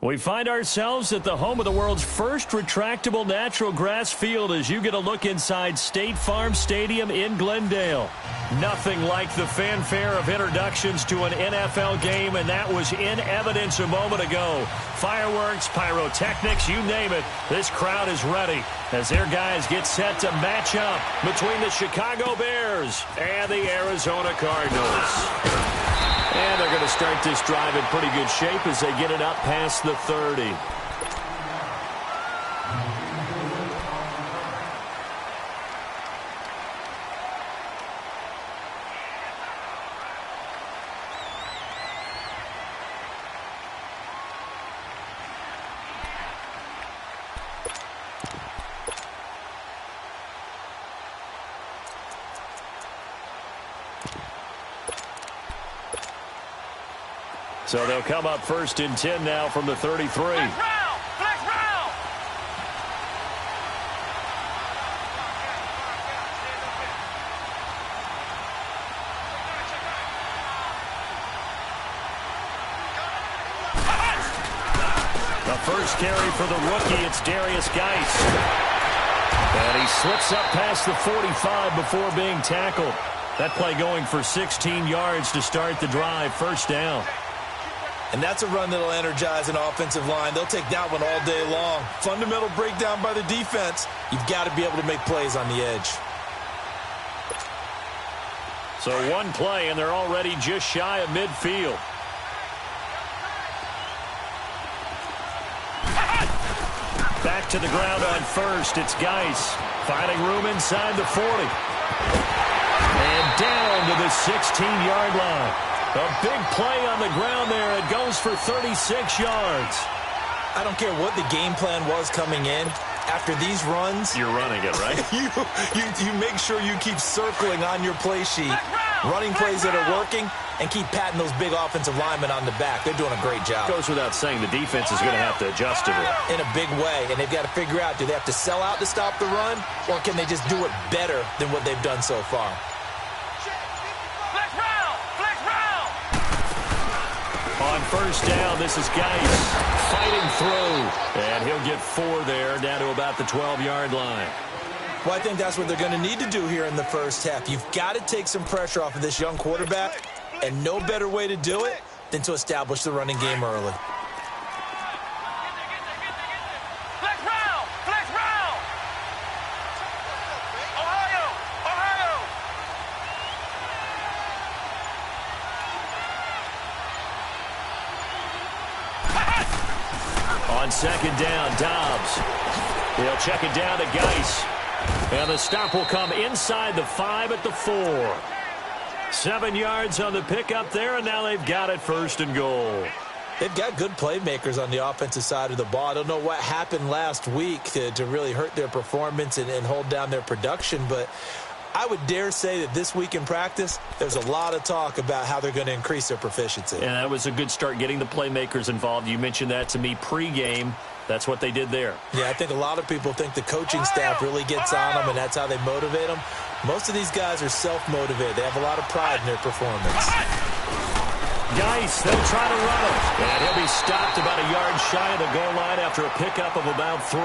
We find ourselves at the home of the world's first retractable natural grass field as you get a look inside State Farm Stadium in Glendale. Nothing like the fanfare of introductions to an NFL game, and that was in evidence a moment ago. Fireworks, pyrotechnics, you name it, this crowd is ready as their guys get set to match up between the Chicago Bears and the Arizona Cardinals. And they're going to start this drive in pretty good shape as they get it up past the 30. So they'll come up first and 10 now from the 33. Flex round! The first carry for the rookie, it's Darius Geis. And he slips up past the 45 before being tackled. That play going for 16 yards to start the drive, first down. And that's a run that'll energize an offensive line. They'll take that one all day long. Fundamental breakdown by the defense. You've got to be able to make plays on the edge. So one play, and they're already just shy of midfield. Back to the ground on first. It's Geis finding room inside the 40. And down to the 16-yard line. A big play on the ground there. It goes for 36 yards. I don't care what the game plan was coming in. After these runs, you're running it, right? you make sure you keep circling on your play sheet, running plays that are working, and keep patting those big offensive linemen on the back. They're doing a great job. Goes without saying the defense is going to have to adjust to it. In a big way, and they've got to figure out, do they have to sell out to stop the run, or can they just do it better than what they've done so far? On first down, this is Geis fighting through. And he'll get 4 there, down to about the 12-yard line. Well, I think that's what they're going to need to do here in the first half. You've got to take some pressure off of this young quarterback, and no better way to do it than to establish the running game early. On second down, Dobbs. He'll check it down to Geis. And the stop will come inside the 5 at the 4. 7 yards on the pickup there, and now they've got it first and goal. They've got good playmakers on the offensive side of the ball. I don't know what happened last week to really hurt their performance and hold down their production, but I would dare say that this week in practice, there's a lot of talk about how they're going to increase their proficiency. And that was a good start getting the playmakers involved. You mentioned that to me pregame. That's what they did there. Yeah, I think a lot of people think the coaching staff really gets on them, and that's how they motivate them. Most of these guys are self-motivated. They have a lot of pride in their performance. Geis, they'll try to run him. And he'll be stopped about a yard shy of the goal line after a pickup of about 3.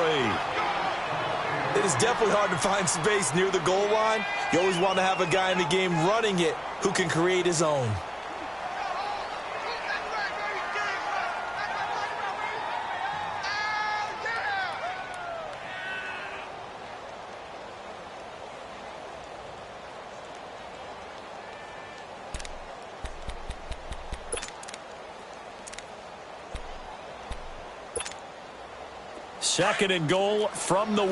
It is definitely hard to find space near the goal line. You always want to have a guy in the game running it who can create his own. Second and goal from the 1.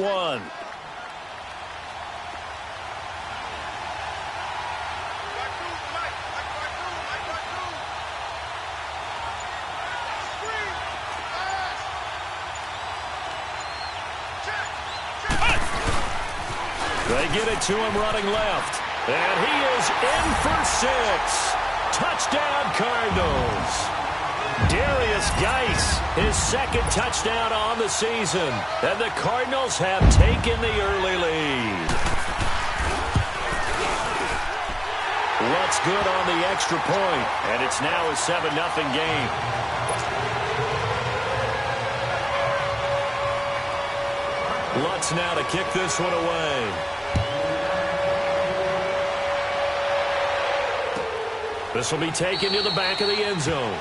They get it to him running left. And he is in for 6. Touchdown, Cardinals. Darius Geis, his second touchdown on the season. And the Cardinals have taken the early lead. What's good on the extra point? And it's now a 7-0 game. Lutz now to kick this one away. This will be taken to the back of the end zone.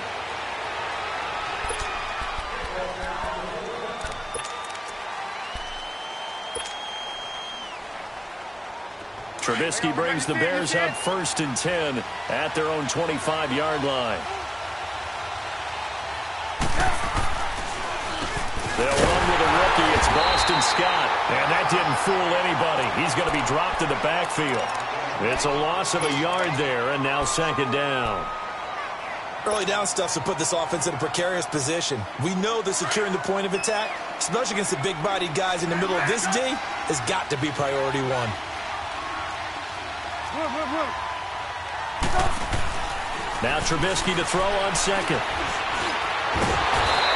Trubisky brings the Bears up 1st and 10 at their own 25-yard line. They'll run with a rookie. It's Boston Scott. And that didn't fool anybody. He's going to be dropped in the backfield. It's a loss of a yard there, and now 2nd down. Early down stuff to put this offense in a precarious position. We know that securing the point of attack, especially against the big-bodied guys in the middle of this D, has got to be priority one. Now Trubisky to throw on 2nd.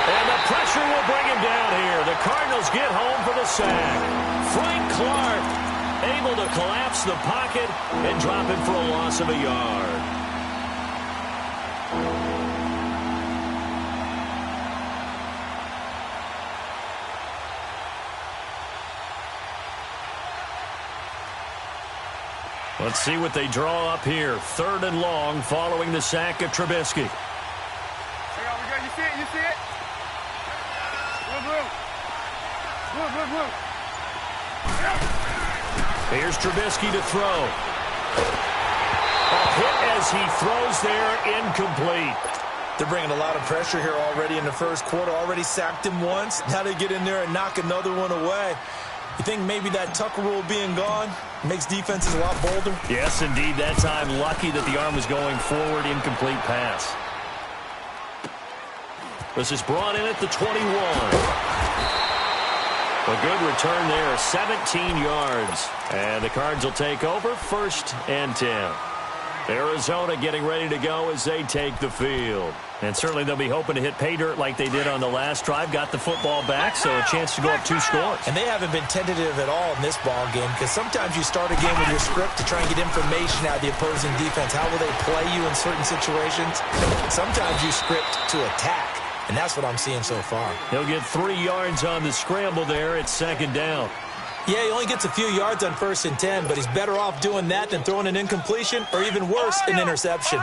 And the pressure will bring him down here. The Cardinals get home for the sack. Frank Clark able to collapse the pocket and drop him for a loss of a yard. Let's see what they draw up here. 3rd and long following the sack of Trubisky. Hang on, we go. You see it? You see it? Blue. Here's Trubisky to throw. A hit as he throws there, incomplete. They're bringing a lot of pressure here already in the 1st quarter. Already sacked him once. Now they get in there and knock another one away. You think maybe that Tucker rule being gone makes defenses a lot bolder? Yes, indeed. That time, lucky that the arm was going forward. Incomplete pass. This is brought in at the 21. A good return there, 17 yards. And the Cards will take over 1st and 10. Arizona getting ready to go as they take the field. And certainly they'll be hoping to hit pay dirt like they did on the last drive. Got the football back, so a chance to go up 2 scores. And they haven't been tentative at all in this ball game, because sometimes you start a game with your script to try and get information out of the opposing defense. How will they play you in certain situations? Sometimes you script to attack, and that's what I'm seeing so far. He'll get 3 yards on the scramble there. It's 2nd down. Yeah, he only gets a few yards on 1st and 10, but he's better off doing that than throwing an incompletion or even worse, an interception.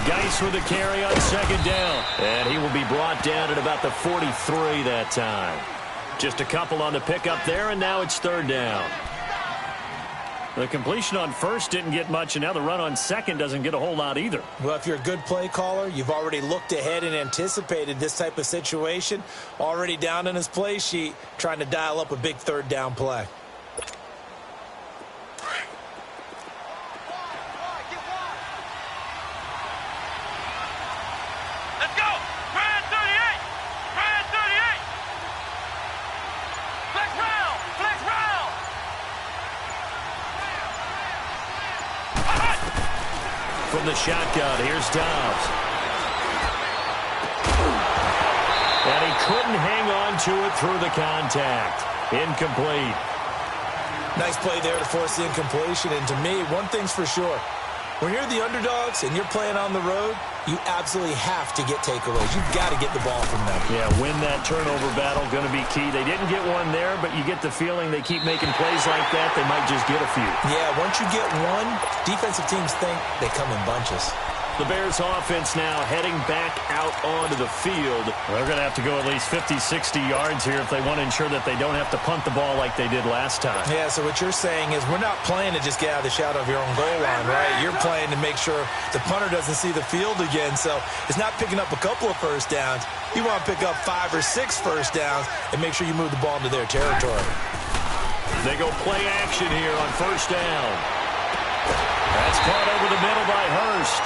Geis with a carry on 2nd down. And he will be brought down at about the 43 that time. Just a couple on the pickup there, and now it's 3rd down. The completion on 1st didn't get much, and now the run on 2nd doesn't get a whole lot either. Well, if you're a good play caller, you've already looked ahead and anticipated this type of situation. Already down in his play sheet, trying to dial up a big 3rd down play. Let's go! Brad 38! Brad 38! Flex round! Flex round! From the shotgun, here's Dobbs. And he couldn't hang on to it through the contact. Incomplete. Nice play there to force the incompletion. And to me, one thing's for sure. When you're the underdogs and you're playing on the road, you absolutely have to get takeaways. You've got to get the ball from them. Yeah, win that turnover battle, going to be key. They didn't get one there, but you get the feeling they keep making plays like that, they might just get a few. Yeah, once you get one, defensive teams think they come in bunches. The Bears offense now heading back out onto the field. They're going to have to go at least 50, 60 yards here if they want to ensure that they don't have to punt the ball like they did last time. Yeah, so what you're saying is we're not playing to just get out of the shadow of your own goal line, right? You're playing to make sure the punter doesn't see the field again. So it's not picking up a couple of 1st downs. You want to pick up 5 or 6 1st downs and make sure you move the ball into their territory. They go play action here on 1st down. That's caught over the middle by Hurst.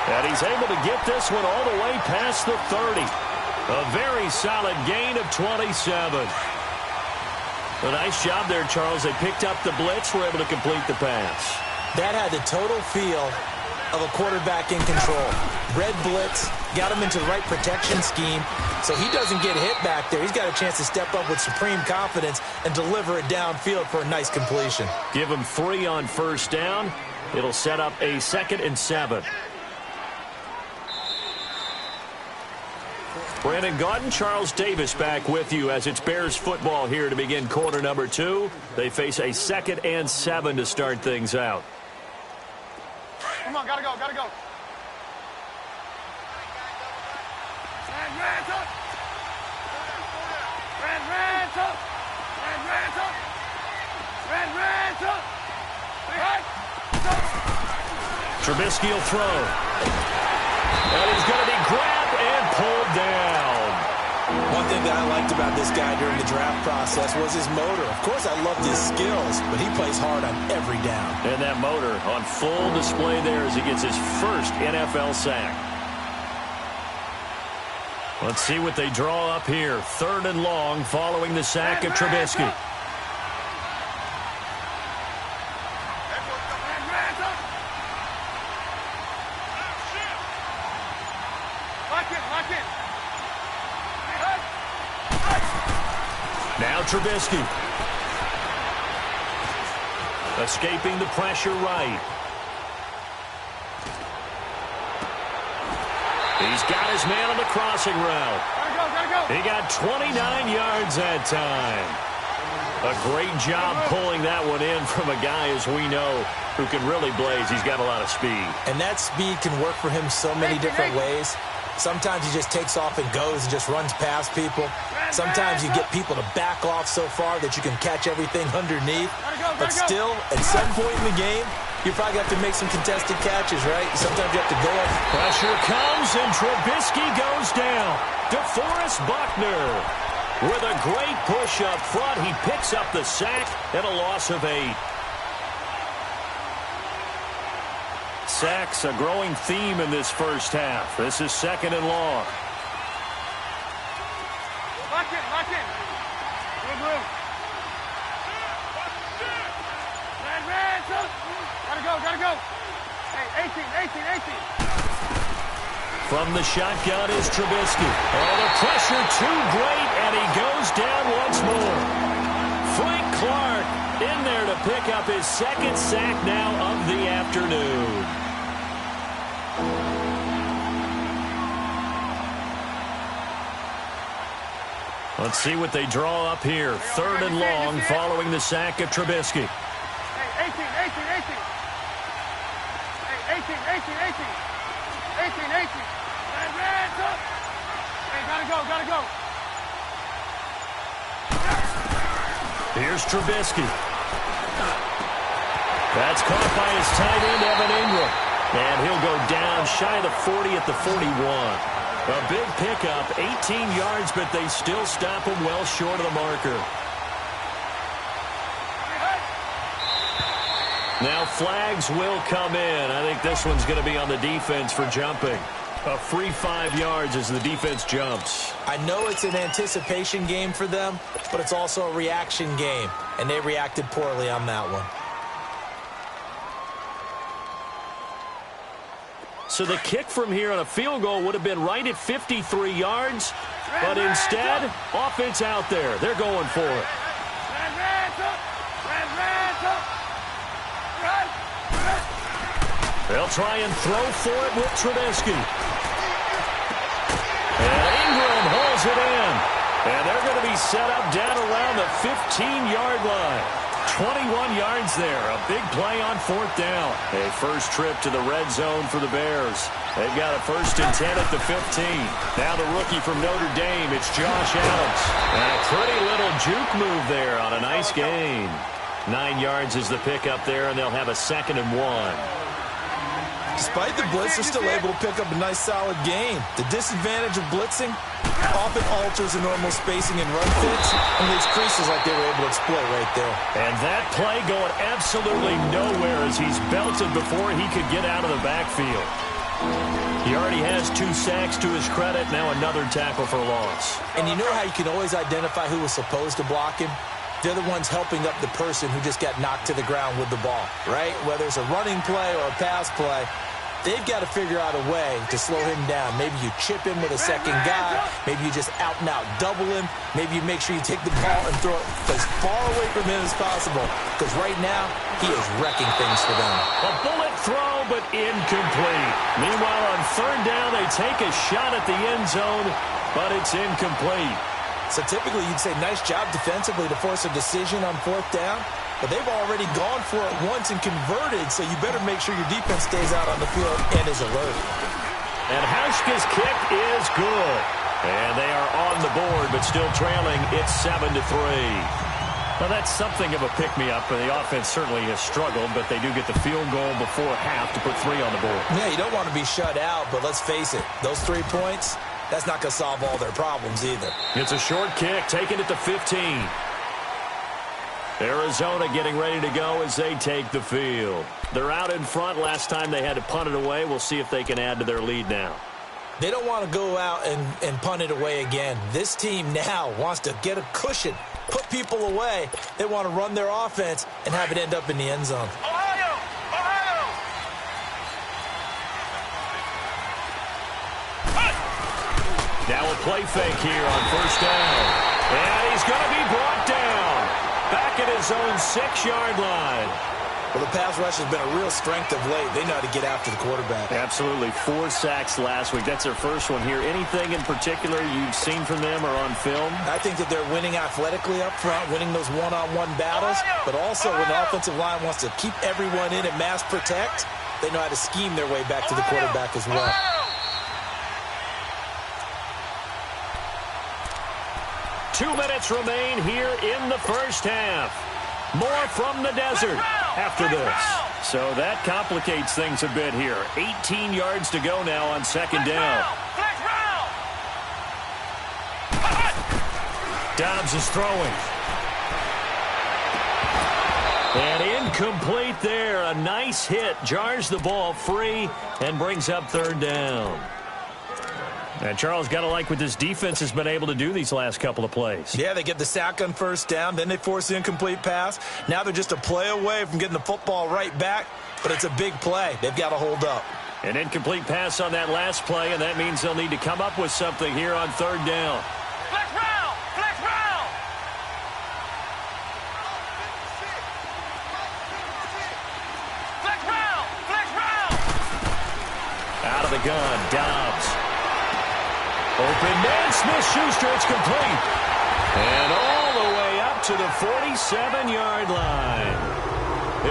And he's able to get this one all the way past the 30. A very solid gain of 27. A nice job there, Charles. They picked up the blitz, were able to complete the pass. That had the total feel of a quarterback in control. Red blitz, got him into the right protection scheme, so he doesn't get hit back there. He's got a chance to step up with supreme confidence and deliver it downfield for a nice completion. Give him 3 on 1st down. It'll set up a 2nd and 7. Brandon Gaudin, Charles Davis back with you as it's Bears football here to begin quarter number 2. They face a 2nd and 7 to start things out. Come on, gotta go, gotta go. Trubisky will throw. And he's going to be grabbed and pulled down. One thing that I liked about this guy during the draft process was his motor. Of course, I loved his skills, but he plays hard on every down. And that motor on full display there as he gets his first NFL sack. Let's see what they draw up here. 3rd and long following the sack of Trubisky. Now Trubisky. Escaping the pressure right. He's got his man on the crossing route. Gotta go. He got 29 yards that time. A great job pulling that one in from a guy, as we know, who can really blaze. He's got a lot of speed. And that speed can work for him so many different ways. Sometimes he just takes off and goes and just runs past people. Sometimes you get people to back off so far that you can catch everything underneath. But still, at some point in the game, you probably have to make some contested catches, right? Sometimes you have to go up. Pressure comes, and Trubisky goes down. DeForest Buckner with a great push up front. He picks up the sack and a loss of 8. Sacks, a growing theme in this first half. This is 2nd and long. Lock in. Good room. Gotta go. Hey, 18. From the shotgun is Trubisky. Oh, the pressure too great, and he goes down once more. Frank Clark in there to pick up his 2nd sack now of the afternoon. Let's see what they draw up here. 3rd and long following the sack of Trubisky. Hey, 18. Hey, gotta go. Here's Trubisky. That's caught by his tight end, Evan Ingram. And he'll go down shy of the 40 at the 41. A big pickup, 18 yards, but they still stop him well short of the marker. Now flags will come in. I think this one's going to be on the defense for jumping. A free 5 yards as the defense jumps. I know it's an anticipation game for them, but it's also a reaction game, and they reacted poorly on that one. So the kick from here on a field goal would have been right at 53 yards, but instead, offense out there. They're going for it. They'll try and throw for it with Trubisky. And Ingram hauls it in. And they're going to be set up down around the 15-yard line. 21 yards there. A big play on 4th down. A first trip to the red zone for the Bears. They've got a 1st and 10 at the 15. Now the rookie from Notre Dame, it's Josh Adams. And a pretty little juke move there on a nice gain. 9 yards is the pickup there, and they'll have a 2nd and 1. Despite the blitz, they're still able to pick up a nice, solid gain. The disadvantage of blitzing often alters the normal spacing and run fits and leaves creases like they were able to exploit right there. And that play going absolutely nowhere as he's belted before he could get out of the backfield. He already has 2 sacks to his credit, now another tackle for loss. And you know how you can always identify who was supposed to block him? They're the ones helping up the person who just got knocked to the ground with the ball, right? Whether it's a running play or a pass play, they've got to figure out a way to slow him down. Maybe you chip him with a second guy. Maybe you just out-and-out double him. Maybe you make sure you take the ball and throw it as far away from him as possible, because right now he is wrecking things for them. A bullet throw, but incomplete. Meanwhile, on third down, they take a shot at the end zone, but it's incomplete. So typically you'd say nice job defensively to force a decision on fourth down, but they've already gone for it once and converted, so you better make sure your defense stays out on the field and is alert. And Hauschka's kick is good. And they are on the board, but still trailing. It's 7-3. Well, that's something of a pick-me-up, and the offense certainly has struggled, but they do get the field goal before half to put 3 on the board. Yeah, you don't want to be shut out, but let's face it, those 3 points, that's not going to solve all their problems either. It's a short kick, taken at the 15. Arizona getting ready to go as they take the field. They're out in front. Last time they had to punt it away. We'll see if they can add to their lead now. They don't want to go out and punt it away again. This team now wants to get a cushion, put people away. They want to run their offense and have it end up in the end zone. Ohio! Ohio! Now a play fake here on first down. And he's going to be brought down. Back at his own 6-yard line. Well, the pass rush has been a real strength of late. They know how to get after the quarterback. Absolutely. 4 sacks last week. That's their first one here. Anything in particular you've seen from them or on film? I think that they're winning athletically up front, winning those one-on-one battles, but also when the offensive line wants to keep everyone in and mass protect, they know how to scheme their way back to the quarterback as well. 2 minutes remain here in the first half. More from the desert after this. So that complicates things a bit here. 18 yards to go now on second down. Dobbs is throwing. And incomplete there. A nice hit. Jars the ball free and brings up third down. And Charles, got to like what this defense has been able to do these last couple of plays. Yeah, they get the sack on first down, then they force the incomplete pass. Now they're just a play away from getting the football right back, but it's a big play. They've got to hold up. An incomplete pass on that last play, and that means they'll need to come up with something here on third down. Flex round! Flex round! Flex round! Flex round! Out of the gun, Dobbs. Open man, Smith-Schuster, it's complete. And all the way up to the 47-yard line.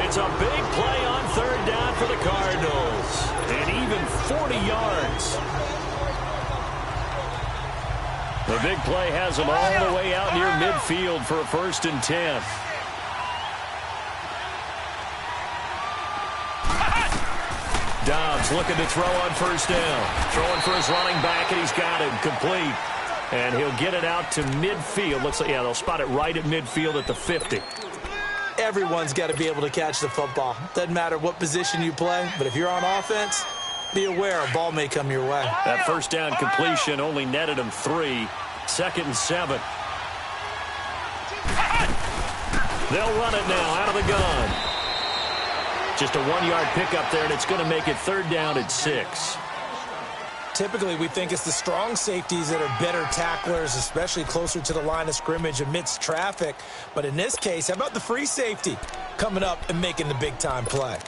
It's a big play on third down for the Cardinals. And even 40 yards. The big play has them all the way out near midfield for a 1st and 10. Dobbs looking to throw on first down. Throwing for his running back, and he's got it complete. And he'll get it out to midfield. Looks like, yeah, they'll spot it right at midfield at the 50. Everyone's got to be able to catch the football. Doesn't matter what position you play, but if you're on offense, be aware a ball may come your way. That first down completion only netted him 3. 2nd and 7. They'll run it now out of the gun. Just a 1-yard pickup there, and it's going to make it third down at 6. Typically, we think it's the strong safeties that are better tacklers, especially closer to the line of scrimmage amidst traffic. But in this case, how about the free safety coming up and making the big-time play?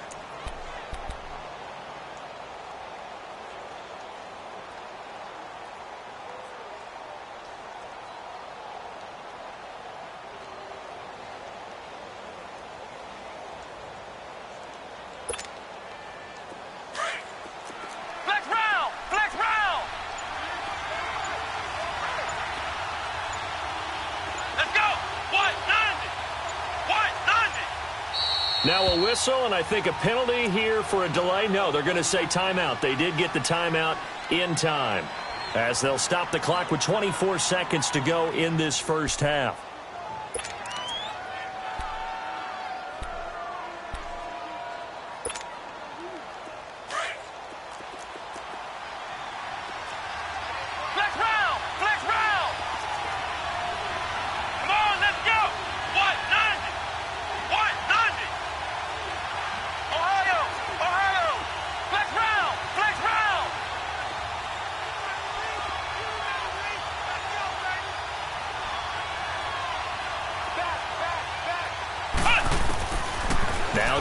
Now a whistle, and I think a penalty here for a delay. No, they're going to say timeout. They did get the timeout in time, as they'll stop the clock with 24 seconds to go in this first half.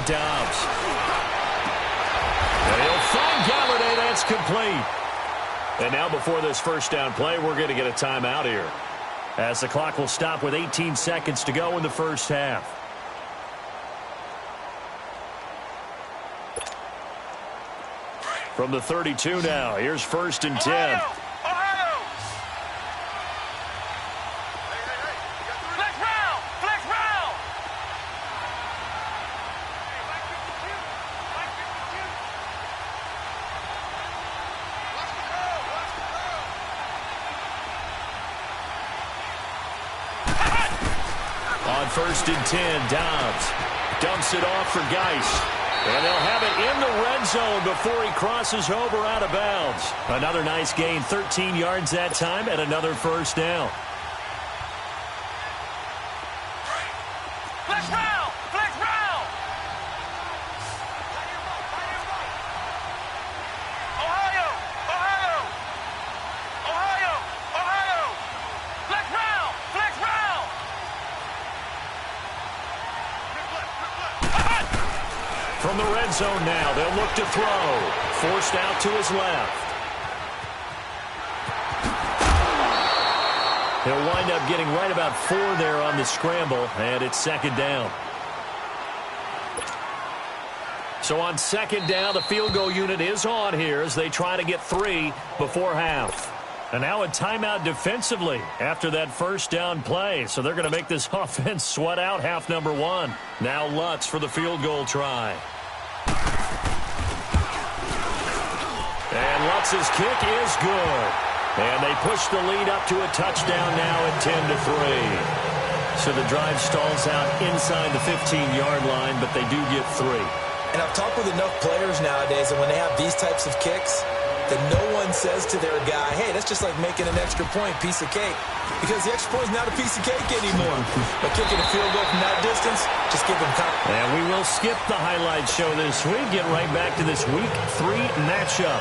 Dobbs. And he'll find Galladay. That's complete. And now before this first down play, we're going to get a timeout here, as the clock will stop with 18 seconds to go in the first half. From the 32 now, here's 1st and 10. On 1st and 10, Dobbs dumps it off for Geist. And they'll have it in the red zone before he crosses over out of bounds. Another nice gain, 13 yards that time, and another first down. Flex round! Flex round! Ohio! Ohio! Ohio! Ohio! Flex round! Flex round! From the red zone now, they'll look to throw. Forced out to his left. He'll wind up getting right about 4 there on the scramble, and it's 2nd down. So on 2nd down, the field goal unit is on here as they try to get 3 before half. And now a timeout defensively after that first down play. So they're going to make this offense sweat out half number 1. Now Lutz for the field goal try. And Lutz's kick is good. And they push the lead up to a touchdown now at 10-3. So the drive stalls out inside the 15-yard line, but they do get 3. And I've talked with enough players nowadays that when they have these types of kicks, that no one says to their guy, hey, that's just like making an extra point, piece of cake. Because the extra point is not a piece of cake anymore. But kicking a field goal from that distance, just give them confidence. And we will skip the highlight show this week. Get right back to this Week 3 matchup.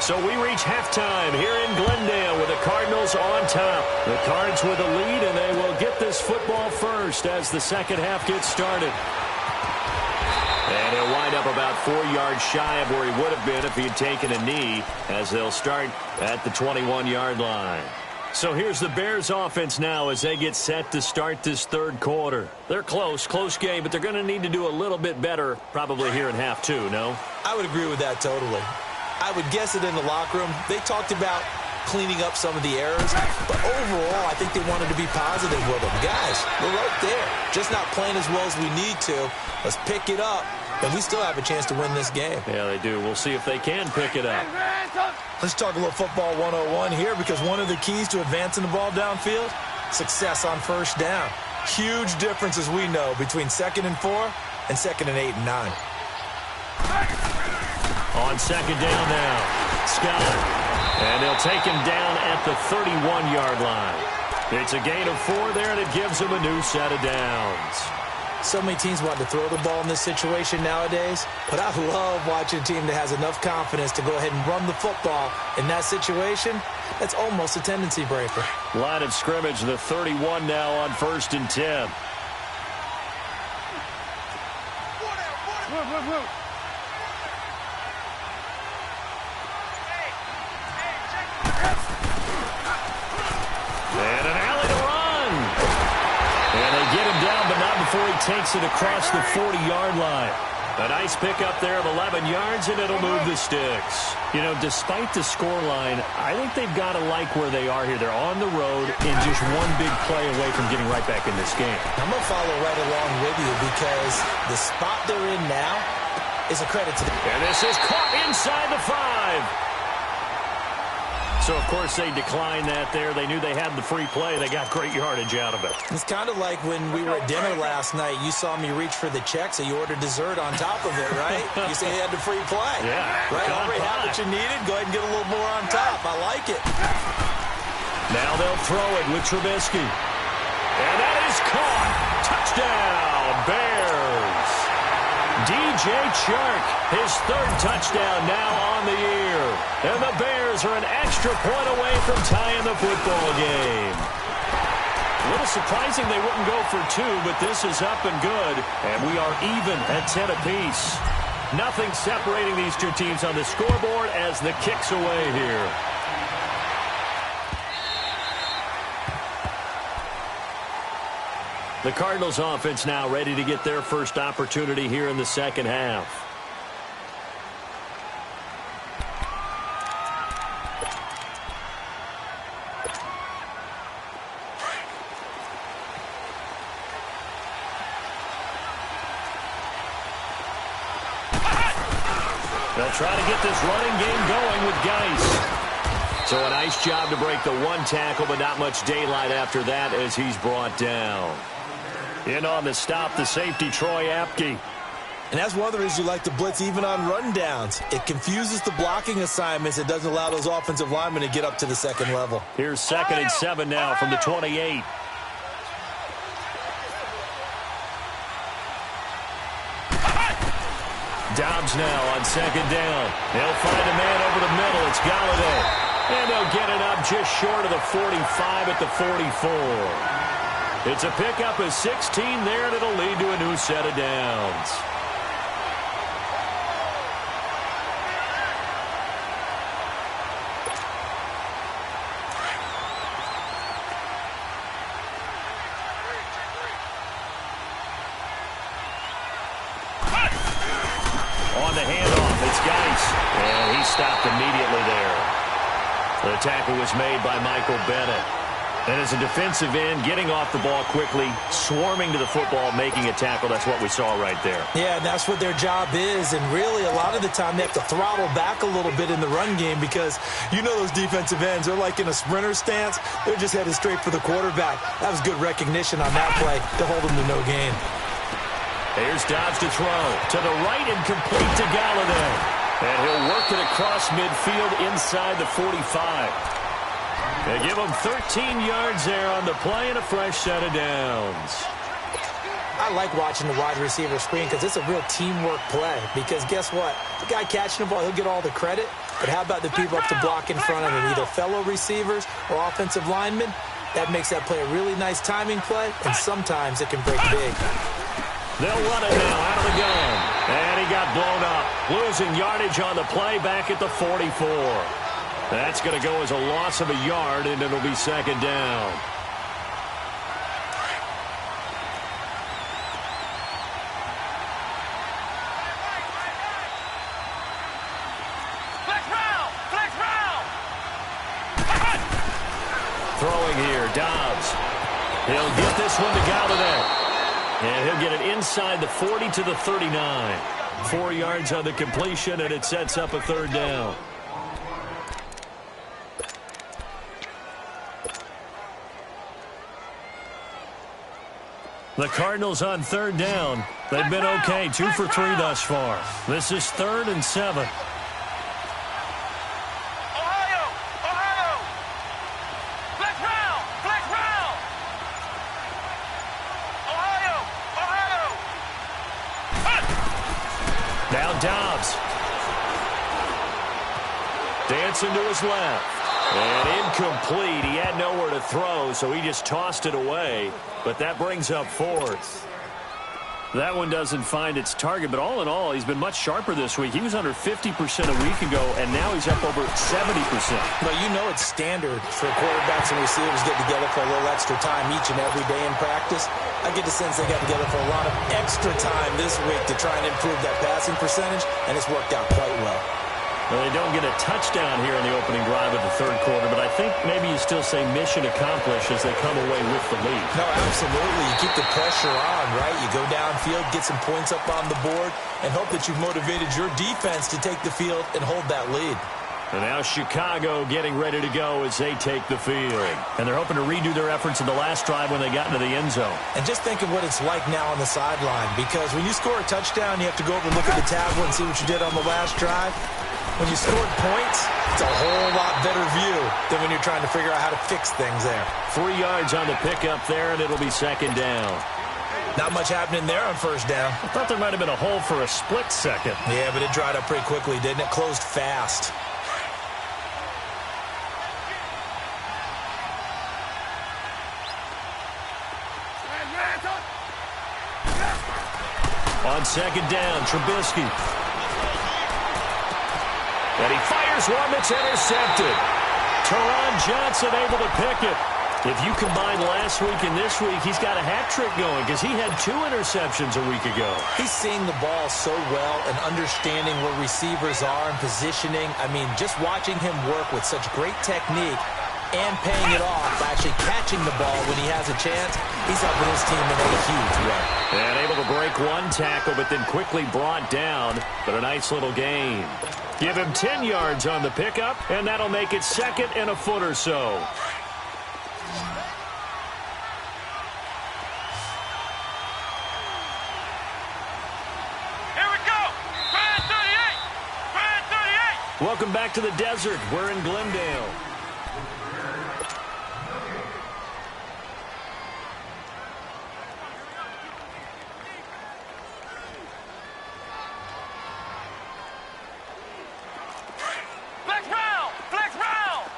So we reach halftime here in Glendale with the Cardinals on top. The Cards with a lead, and they will get this football first as the second half gets started. And he'll wind up about 4 yards shy of where he would have been if he had taken a knee, as they'll start at the 21-yard line. So here's the Bears offense now as they get set to start this third quarter. They're close game, but they're going to need to do a little bit better probably here in half 2, no? I would agree with that totally. I would guess that in the locker room, they talked about cleaning up some of the errors, but overall, I think they wanted to be positive with them. Guys, we're right there, just not playing as well as we need to. Let's pick it up, and we still have a chance to win this game. Yeah, they do. We'll see if they can pick it up. Let's talk a little football 101 here, because one of the keys to advancing the ball downfield, success on first down. Huge difference, as we know, between 2nd and 4 and 2nd and 8 and 9. On 2nd down now, Scott. And they'll take him down at the 31-yard line. It's a gain of 4 there, and it gives him a new set of downs. So many teams want to throw the ball in this situation nowadays, but I love watching a team that has enough confidence to go ahead and run the football in that situation. That's almost a tendency breaker. Line of scrimmage, the 31 now on 1st and 10. And an alley to run. And they get him down, but not before he takes it across the 40-yard line. A nice pickup there of 11 yards, and it'll move the sticks. You know, despite the scoreline, I think they've got to like where they are here. They're on the road and just one big play away from getting right back in this game. I'm going to follow right along with you because the spot they're in now is a credit to them. And this is caught inside the 5. So, of course, they declined that there. They knew they had the free play. They got great yardage out of it. It's kind of like when we were at dinner last night. You saw me reach for the check, so you ordered dessert on top of it, right? You say you had the free play. Yeah. Right? Already had what you needed. Go ahead and get a little more on top. I like it. Now they'll throw it with Trubisky. And that is caught. Touchdown, Bears. DJ Chark, his 3rd touchdown now on the year. And the Bears are an extra point away from tying the football game. A little surprising they wouldn't go for two, but this is up and good. And we are even at 10 apiece. Nothing separating these two teams on the scoreboard as the kick's away here. The Cardinals offense now ready to get their first opportunity here in the second half. They'll try to get this running game going with Geis. So a nice job to break the one tackle, but not much daylight after that as he's brought down. In on the stop, the safety, Troy Apke. And that's one of the reasons you like to blitz even on rundowns. It confuses the blocking assignments. It doesn't allow those offensive linemen to get up to the second level. Here's 2nd and 7 now from the 28. Dobbs now on 2nd down. He'll find a man over the middle. It's Galladay. And they'll get it up just short of the 45 at the 44. It's a pickup of 16 there, and it'll lead to a new set of downs. On the handoff, it's Geis. And he stopped immediately there. The tackle was made by Michael Bennett. And as a defensive end, getting off the ball quickly, swarming to the football, making a tackle, that's what we saw right there. Yeah, and that's what their job is. And really, a lot of the time, they have to throttle back a little bit in the run game because you know those defensive ends, they're like in a sprinter stance. They're just headed straight for the quarterback. That was good recognition on that play to hold them to no gain. Here's Dobbs to throw. To the right and complete to Galladay. And he'll work it across midfield inside the 45. They give him 13 yards there on the play and a fresh set of downs. I like watching the wide receiver screen because it's a real teamwork play. Because guess what? The guy catching the ball, he'll get all the credit. But how about the people up to block in front of him, either fellow receivers or offensive linemen? That makes that play a really nice timing play, and sometimes it can break big. They'll run it now out of the gun. And he got blown up. Losing yardage on the play back at the 44. That's going to go as a loss of a yard, and it'll be 2nd down. Flex round! Flex round! Throwing here, Dobbs. He'll get this one to Galladay. And he'll get it inside the 40 to the 39. 4 yards on the completion, and it sets up a 3rd down. The Cardinals on 3rd down. They've been okay, 2 for 3 thus far. This is 3rd and 7. Ohio! Ohio! Flex round! Flex round! Ohio! Ohio! Now Dobbs. Dancing to his left. And incomplete. He had nowhere to throw, so he just tossed it away. But that brings up 4th. That one doesn't find its target, but all in all, he's been much sharper this week. He was under 50% a week ago, and now he's up over 70%. But you know it's standard for quarterbacks and receivers get together for a little extra time each and every day in practice. I get the sense they got together for a lot of extra time this week to try and improve that passing percentage, and it's worked out quite well. Well, they don't get a touchdown here in the opening drive of the 3rd quarter, but I think maybe you still say mission accomplished as they come away with the lead. No, absolutely. You keep the pressure on, right? You go downfield, get some points up on the board, and hope that you've motivated your defense to take the field and hold that lead. And now Chicago getting ready to go as they take the field. And they're hoping to redo their efforts in the last drive when they got into the end zone. And just think of what it's like now on the sideline, because when you score a touchdown, you have to go over and look at the tablet and see what you did on the last drive. When you scored points, it's a whole lot better view than when you're trying to figure out how to fix things there. 3 yards on the pickup there, and it'll be 2nd down. Not much happening there on 1st down. I thought there might have been a hole for a split second. Yeah, but it dried up pretty quickly, didn't it? Closed fast. on second down. Trubisky. And he fires one that's intercepted. Teron Johnson able to pick it. If you combine last week and this week, he's got a hat trick going because he had 2 interceptions a week ago. He's seeing the ball so well and understanding where receivers are and positioning. I mean, just watching him work with such great technique and paying it off by actually catching the ball when he has a chance, he's helping his team in a huge way. And able to break one tackle, but then quickly brought down. But a nice little gain. Give him 10 yards on the pickup, and that'll make it second and a foot or so. Welcome back to the desert. We're in Glendale. Flex round! Flex round!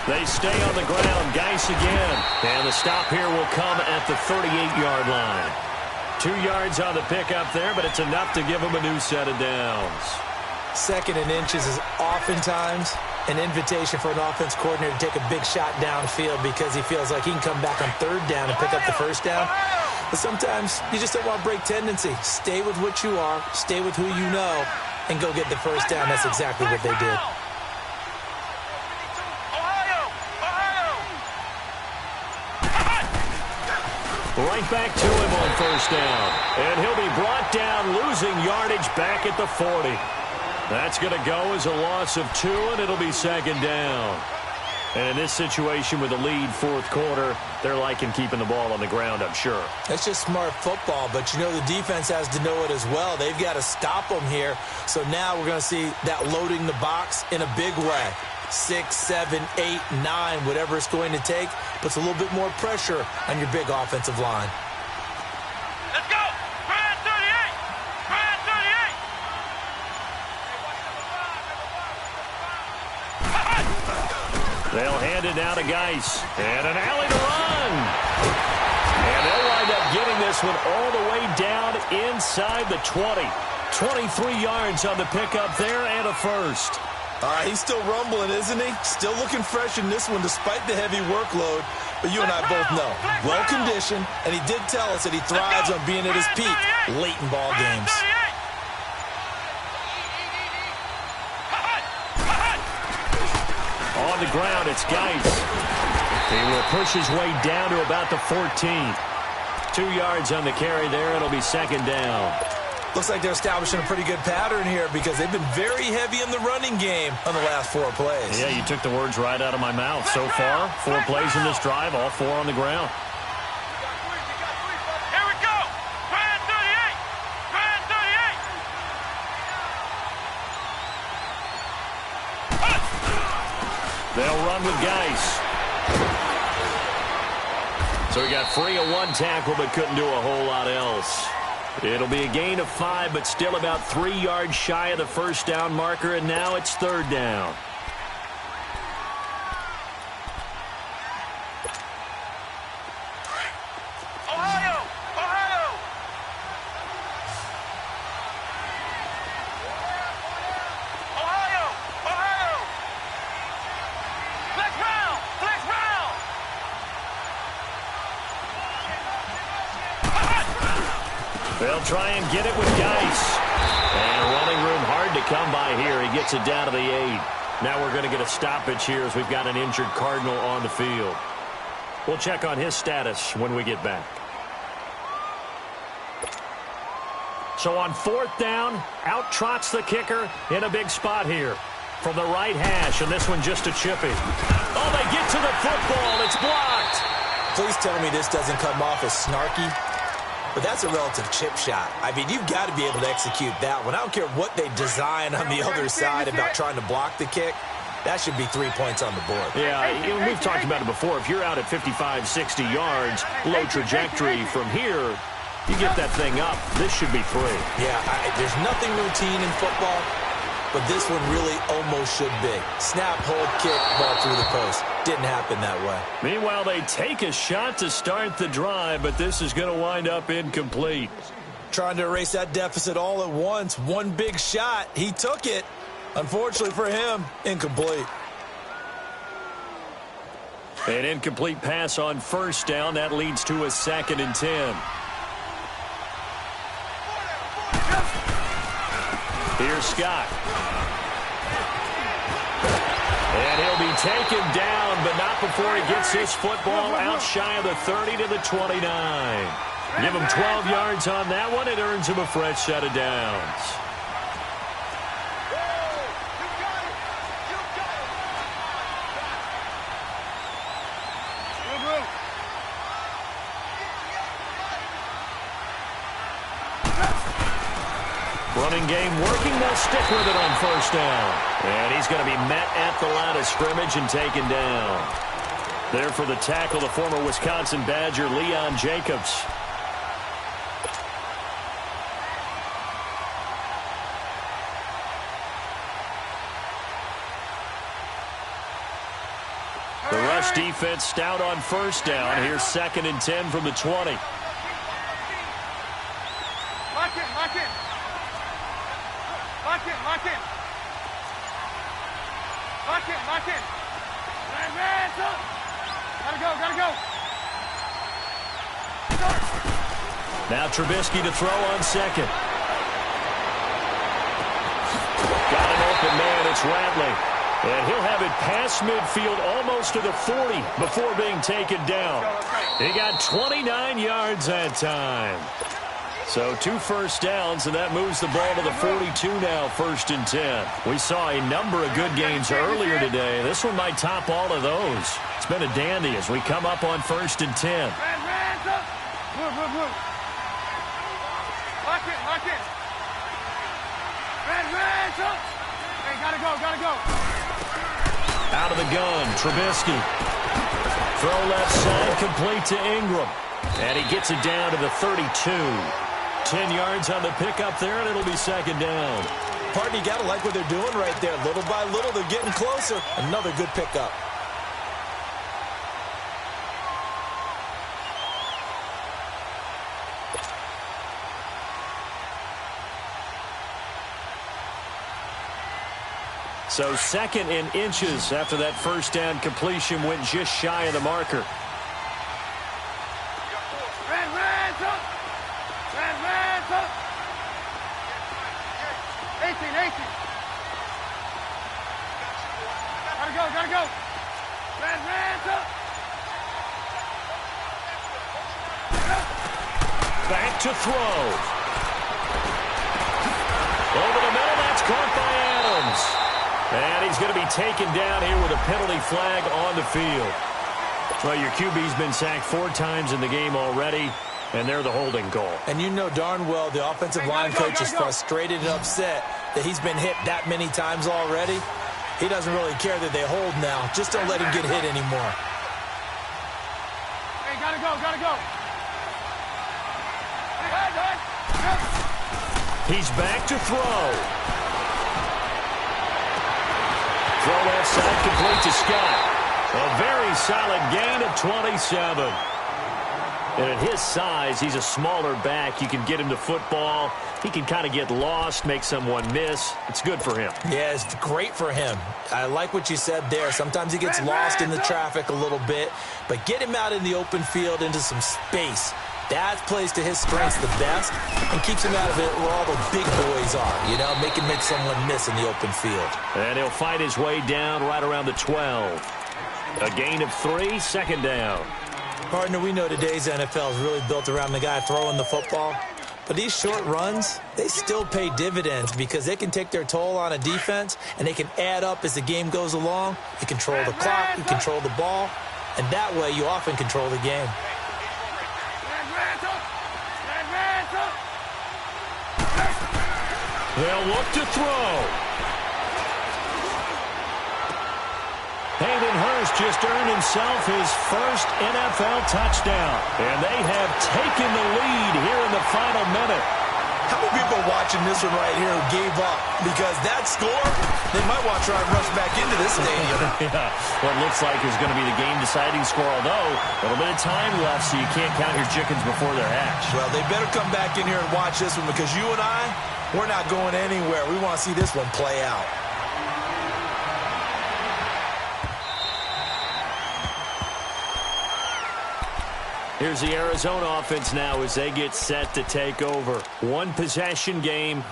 They stay on the ground. Geis again. And the stop here will come at the 38-yard line. 2 yards on the pickup there, but it's enough to give him a new set of downs. Second and inches is oftentimes an invitation for an offense coordinator to take a big shot downfield because he feels like he can come back on third down and pick up the first down. But sometimes you just don't want to break tendency. Stay with what you are, stay with who you know, and go get the first down. That's exactly what they did. Right back to him on first down. And he'll be brought down, losing yardage back at the 40. That's going to go as a loss of 2, and it'll be second down. And in this situation with the lead fourth quarter, they're liking keeping the ball on the ground, I'm sure. It's just smart football, but you know the defense has to know it as well. They've got to stop them here. So now we're going to see that loading the box in a big way. 6, 7, 8, 9, whatever it's going to take, puts a little bit more pressure on your big offensive line. Let's go! Brad 38! Brad 38! They'll hand it now to Geis. And an alley to run. And they'll wind up getting this one all the way down inside the 20. 23 yards on the pickup there and a first. He's still rumbling, isn't he? Still looking fresh in this one despite the heavy workload. But you and I both know, well-conditioned, and he did tell us that he thrives on being at his peak late in ball games. On the ground, it's Geis. He will push his way down to about the 14. 2 yards on the carry there. It'll be second down. Looks like they're establishing a pretty good pattern here because they've been very heavy in the running game on the last 4 plays. Yeah, you took the words right out of my mouth. So far, 4 plays in this drive, all 4 on the ground. Here we go! Brad 38! Brad 38! They'll run with Geis. So he got free of 1 tackle but couldn't do a whole lot else. It'll be a gain of 5, but still about 3 yards shy of the first down marker, and now it's third down. Ohio! Ohio! Ohio! Ohio! Flex round! Flex round! They'll try and get it with Geis. And running room hard to come by here. He gets it down to the 8. Now we're going to get a stoppage here as we've got an injured Cardinal on the field. We'll check on his status when we get back. So on fourth down, out trots the kicker in a big spot here. From the right hash, and this one just a chippy. Oh, they get to the football. It's blocked. Please tell me this doesn't come off as snarky. But that's a relative chip shot. I mean, you've got to be able to execute that one. I don't care what they design on the other side about trying to block the kick. That should be 3 points on the board. Yeah, we've talked about it before. If you're out at 55, 60 yards, low trajectory from here, you get that thing up. This should be 3. Yeah, there's nothing routine in football. but this one really almost should be. Snap, hold, kick, ball through the post. Didn't happen that way. Meanwhile, they take a shot to start the drive, but this is going to wind up incomplete. Trying to erase that deficit all at once. One big shot. He took it. Unfortunately for him, incomplete. An incomplete pass on first down. That leads to a 2nd and 10. Here's Scott. And he'll be taken down, but not before he gets his football out shy of the 30 to the 29. Give him 12 yards on that one. It earns him a fresh set of downs. Running game working. They'll stick with it on first down. And he's going to be met at the line of scrimmage and taken down. There for the tackle, the former Wisconsin Badger, Leon Jacobs. The rush defense stout on first down. Here's 2nd and 10 from the 20. Lock in, lock in. Lock in, lock in. Lock in, lock in. Hands up. Gotta go, gotta go. Now Trubisky to throw on second. Got an open man. It's Ratley. And he'll have it past midfield almost to the 40 before being taken down. He got 29 yards that time. So 2 first downs, and that moves the ball to the 42 now, 1st and 10. We saw a number of good games earlier today. This one might top all of those. It's been a dandy as we come up on 1st and 10. Hands up. Move. Lock in, lock in. Hands up. Hey, gotta go, gotta go. Out of the gun, Trubisky. Throw left side, complete to Ingram. And he gets it down to the 32. 10 yards on the pickup there, and it'll be 2nd down. Partner, you got to like what they're doing right there. Little by little, they're getting closer. Another good pickup. So 2nd and inches after that first down completion went just shy of the marker. Hands up. Hands up. 18. Gotta go. Hands up. Back to throw. Over the middle, that's caught by Adams. And he's going to be taken down here with a penalty flag on the field. Well, your QB's been sacked 4 times in the game already, and they're the holding call. And you know darn well the offensive line coach is frustrated and upset that he's been hit that many times already. He doesn't really care that they hold now. Just don't let him get hit anymore. Hey, gotta go. He's back to throw. Throw left side, complete to Scott. A very solid gain of 27. And at his size, he's a smaller back. You can get him the football. He can kind of get lost, make someone miss. It's good for him. Yeah, it's great for him. I like what you said there. Sometimes he gets lost in the traffic a little bit, but get him out in the open field into some space. That plays to his strengths the best and keeps him out of it where all the big boys are, you know, make him make someone miss in the open field. And he'll fight his way down right around the 12. A gain of 3, 2nd down. Partner, we know today's NFL is really built around the guy throwing the football. But these short runs, they still pay dividends because they can take their toll on a defense and they can add up as the game goes along. You control the clock, you control the ball, and that way you often control the game. They'll look to throw. Hayden Hurst just earned himself his first NFL touchdown. And they have taken the lead here in the final minute. How many people are watching this one right here who gave up? Because that score, they might want to try and rush back into this stadium. Yeah, what looks like is going to be the game-deciding score, although a little bit of time left, so you can't count your chickens before they're hatched. Well, they better come back in here and watch this one because you and I, we're not going anywhere. We want to see this one play out. Here's the Arizona offense now as they get set to take over. One possession game,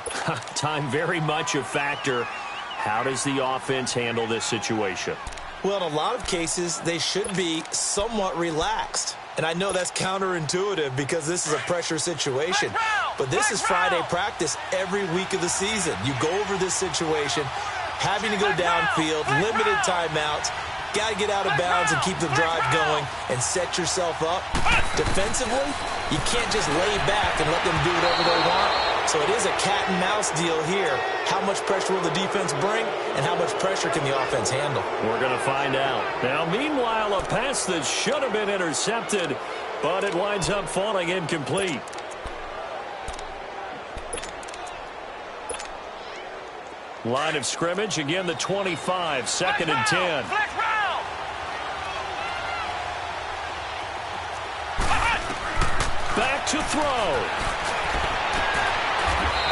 time very much a factor. How does the offense handle this situation? Well, in a lot of cases, they should be somewhat relaxed. And I know that's counterintuitive because this is a pressure situation. But this is Friday practice every week of the season. You go over this situation, having to go downfield, limited timeouts. Got to get out of bounds and keep the drive going and set yourself up. Defensively, you can't just lay back and let them do whatever they want. So it is a cat and mouse deal here. How much pressure will the defense bring and how much pressure can the offense handle? We're going to find out. Now, meanwhile, a pass that should have been intercepted, but it winds up falling incomplete. Line of scrimmage, again the 25, 2nd and 10. Back to throw.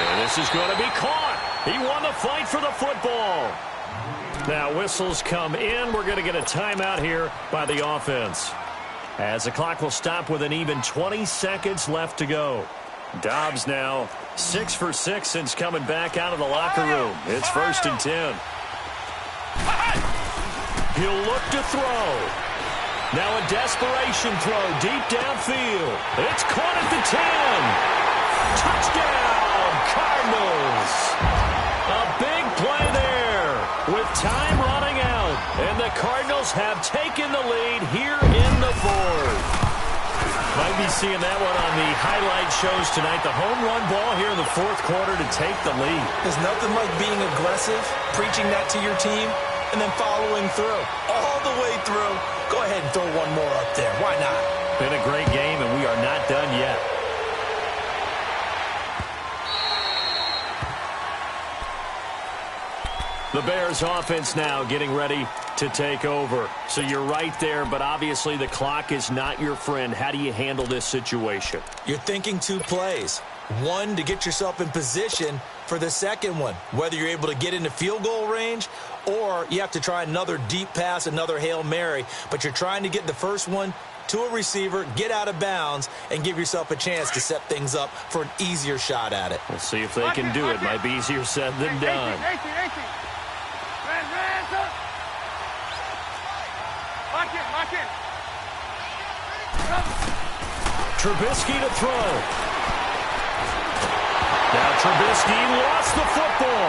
And this is going to be caught. He won the fight for the football. Now whistles come in. We're going to get a timeout here by the offense, as the clock will stop with an even 20 seconds left to go. Dobbs now 6 for 6 since coming back out of the locker room. It's 1st and 10. He'll look to throw. Now a desperation throw deep downfield. It's caught at the 10. Touchdown, Cardinals. A big play there with time running out. And the Cardinals have taken the lead here in the 4th. Might be seeing that one on the highlight shows tonight. The home run ball here in the 4th quarter to take the lead. There's nothing like being aggressive, preaching that to your team, and then following through. All the way through. Go ahead and throw one more up there. Why not? Been a great game, and we are not done yet. The Bears offense now getting ready to take over. So you're right there, but obviously the clock is not your friend. How do you handle this situation? You're thinking 2 plays. One, to get yourself in position for the second one, whether you're able to get into field goal range or you have to try another deep pass, another Hail Mary. But you're trying to get the first one to a receiver, get out of bounds, and give yourself a chance to set things up for an easier shot at it. We'll see if they can do it. Might be easier said than done. Lock in. Trubisky to throw. Now Trubisky lost the football.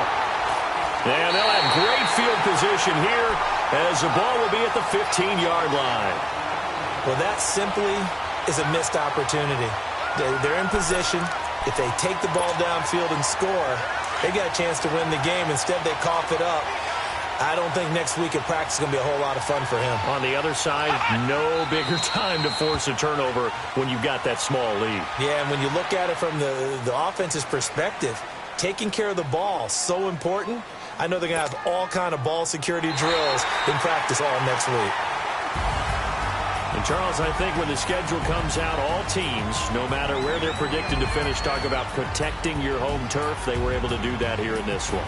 And they'll have great field position here as the ball will be at the 15-yard line. Well, that simply is a missed opportunity. They're in position. If they take the ball downfield and score, they got a chance to win the game. Instead, they cough it up. I don't think next week at practice is going to be a whole lot of fun for him. On the other side, no bigger time to force a turnover when you've got that small lead. Yeah, and when you look at it from the offense's perspective, taking care of the ball, so important. I know they're going to have all kind of ball security drills in practice all next week. And, Charles, I think when the schedule comes out, all teams, no matter where they're predicted to finish, talk about protecting your home turf. They were able to do that here in this one.